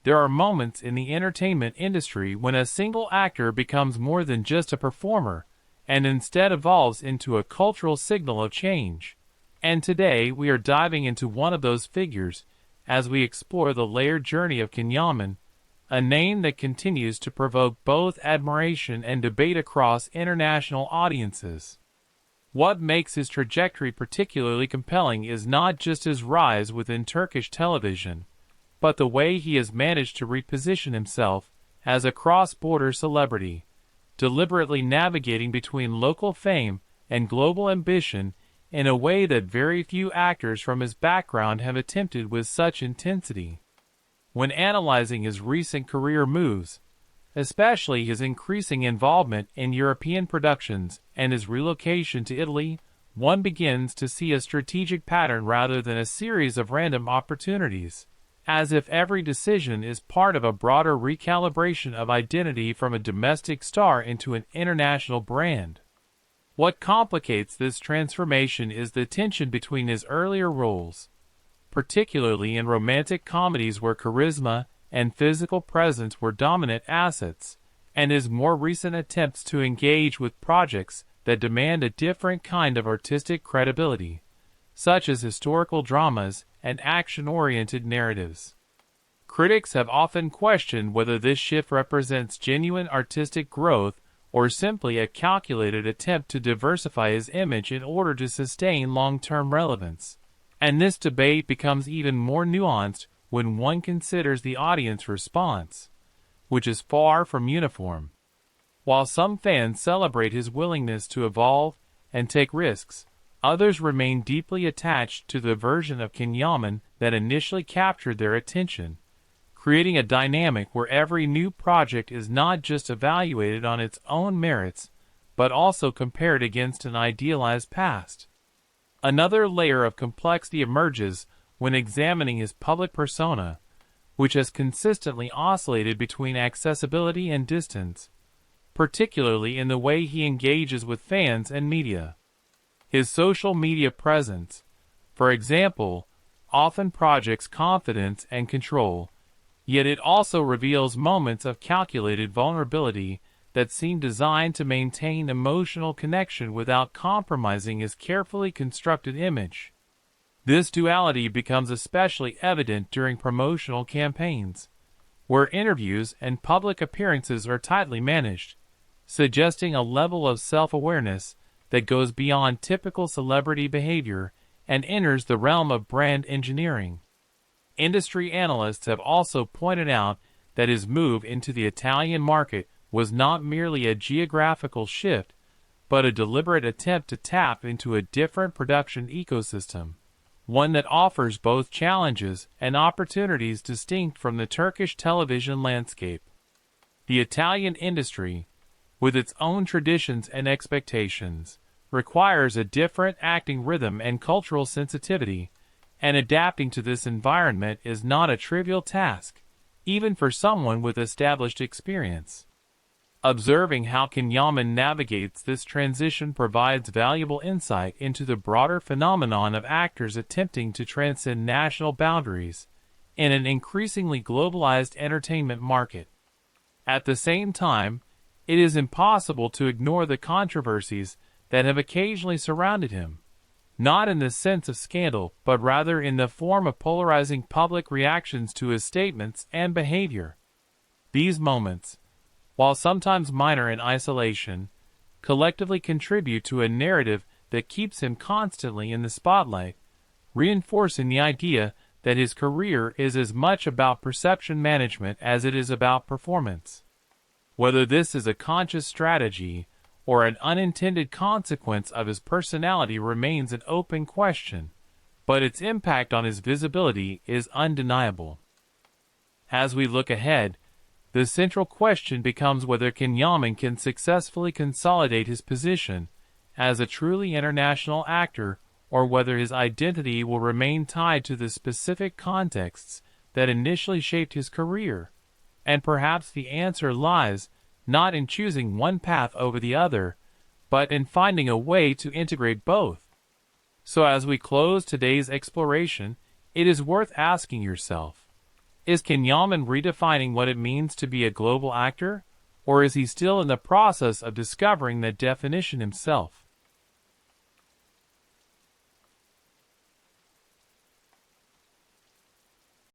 There are moments in the entertainment industry when a single actor becomes more than just a performer, and instead evolves into a cultural signal of change. And today we are diving into one of those figures as we explore the layered journey of Yaman, a name that continues to provoke both admiration and debate across international audiences. What makes his trajectory particularly compelling is not just his rise within Turkish television, but the way he has managed to reposition himself as a cross-border celebrity, deliberately navigating between local fame and global ambition in a way that very few actors from his background have attempted with such intensity. When analyzing his recent career moves, especially his increasing involvement in European productions and his relocation to Italy, one begins to see a strategic pattern rather than a series of random opportunities, as if every decision is part of a broader recalibration of identity from a domestic star into an international brand. What complicates this transformation is the tension between his earlier roles, particularly in romantic comedies where charisma and physical presence were dominant assets, and his more recent attempts to engage with projects that demand a different kind of artistic credibility, such as historical dramas and action-oriented narratives. Critics have often questioned whether this shift represents genuine artistic growth or simply a calculated attempt to diversify his image in order to sustain long-term relevance. And this debate becomes even more nuanced when one considers the audience response, which is far from uniform. While some fans celebrate his willingness to evolve and take risks, others remain deeply attached to the version of Yaman that initially captured their attention, creating a dynamic where every new project is not just evaluated on its own merits, but also compared against an idealized past. Another layer of complexity emerges when examining his public persona, which has consistently oscillated between accessibility and distance, particularly in the way he engages with fans and media. His social media presence, for example, often projects confidence and control, yet it also reveals moments of calculated vulnerability that seem designed to maintain emotional connection without compromising his carefully constructed image. This duality becomes especially evident during promotional campaigns, where interviews and public appearances are tightly managed, suggesting a level of self-awareness that goes beyond typical celebrity behavior and enters the realm of brand engineering. Industry analysts have also pointed out that his move into the Italian market was not merely a geographical shift, but a deliberate attempt to tap into a different production ecosystem, one that offers both challenges and opportunities distinct from the Turkish television landscape. The Italian industry, with its own traditions and expectations, requires a different acting rhythm and cultural sensitivity, and adapting to this environment is not a trivial task, even for someone with established experience. Observing how Yaman navigates this transition provides valuable insight into the broader phenomenon of actors attempting to transcend national boundaries in an increasingly globalized entertainment market. At the same time, it is impossible to ignore the controversies that have occasionally surrounded him, not in the sense of scandal, but rather in the form of polarizing public reactions to his statements and behavior. These moments, while sometimes minor in isolation, collectively contribute to a narrative that keeps him constantly in the spotlight, reinforcing the idea that his career is as much about perception management as it is about performance. Whether this is a conscious strategy or an unintended consequence of his personality remains an open question, but its impact on his visibility is undeniable. As we look ahead, the central question becomes whether Yaman can successfully consolidate his position as a truly international actor, or whether his identity will remain tied to the specific contexts that initially shaped his career. And perhaps the answer lies not in choosing one path over the other, but in finding a way to integrate both. So as we close today's exploration, it is worth asking yourself, Is Yaman redefining what it means to be a global actor? Or is he still in the process of discovering that definition himself?